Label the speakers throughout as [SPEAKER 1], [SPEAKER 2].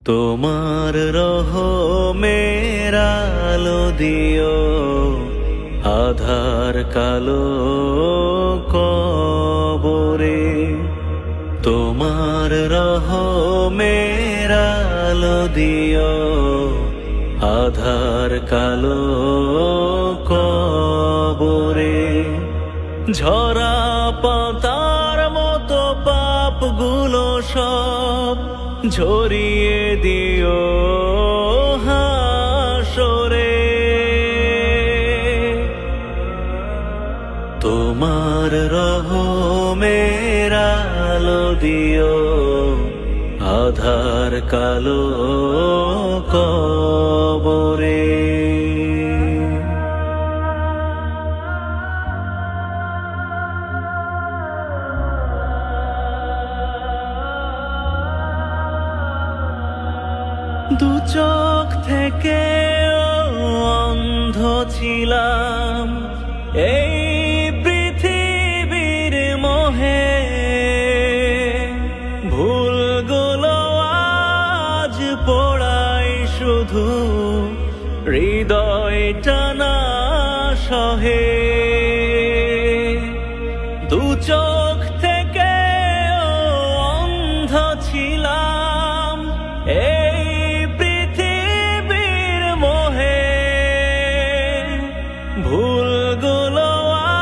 [SPEAKER 1] তোমার রহমের আলো দিও, আধার কালো কবরে। তোমার রহমের আলো দিও, আধার কালো কবরে। ঝরা পাতার মতো পাপগুলো সব ঝরিয়ে দিও হাসরে। তোমার রহমের আলো দিও, আধার কালো কবরে। দু চোখ থেকে অন্ধ ছিলাম এই পৃথিবীর মোহে। ভুলগুলো আজ পোড়াই শুধু হৃদয়টা না সহে। দু চোখ থেকে অন্ধ ছিলাম এই পৃথিবীর মোহে। ভুলগুলো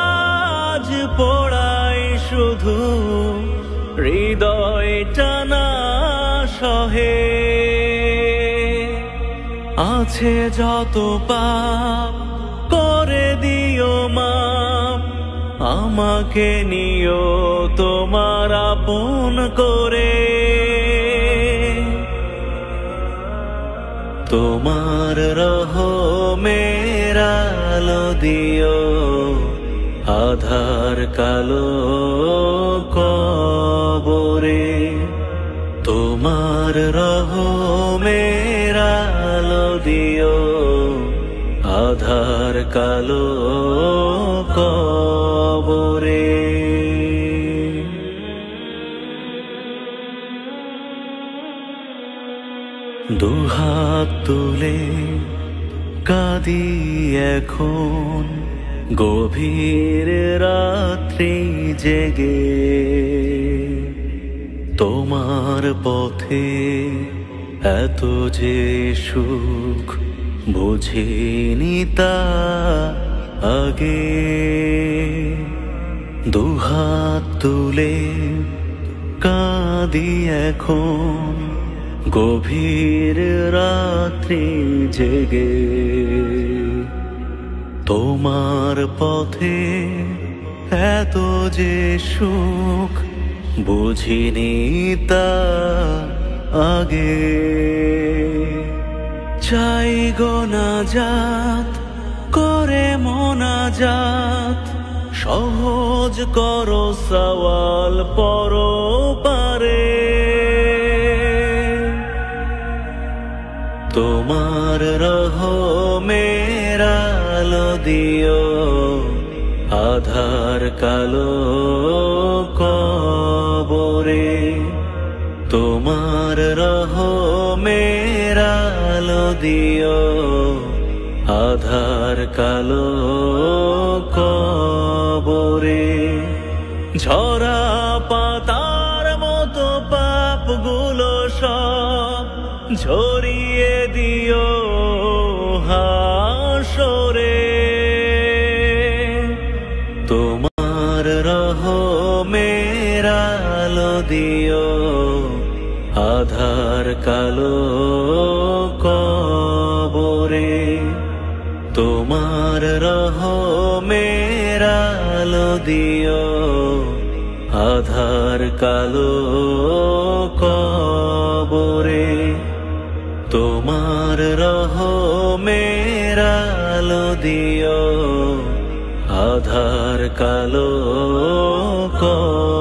[SPEAKER 1] আজ পোড়াই শুধু হৃদয়টা না সহে। আছে যত পাপ করে দিও মাপ, আমাকে নিও তোমার আপন করে। তোমার রহমের আলো দিও, আধার কালো কবরে। তোমার রহমের আলো দিও, আধার কালো কবরে। দুহাত তুলে কাঁদি এখন গভীর রাত্রি জেগে। তোমার পথে এত যে সুখ বুঝিনি তা আগে। দুহাত তুলে কাঁদি এখন গভীর রাত্রি জেগে। তোমার পথে এত যে সুখ বুঝিনি তা আগে। চাই গোনাজাত করে মোনাজাত, সহজ করো সওয়াল পরপারে। তোমার রহমের আলো দিও, আধার কালো কবরে। তোমার রহমের আলো দিও, আধার কালো কবরে। ঝরা পাতার মতো পাপগুলো সব ঝরিয়ে দিও হাসরে। তোমার রহমের আলো দিও, আধার কালো কবরে। তোমার রহমের আলো দিও, আধার কালো কবরে। তোমার রহমের আলো দিও, আধার কালো কবরে।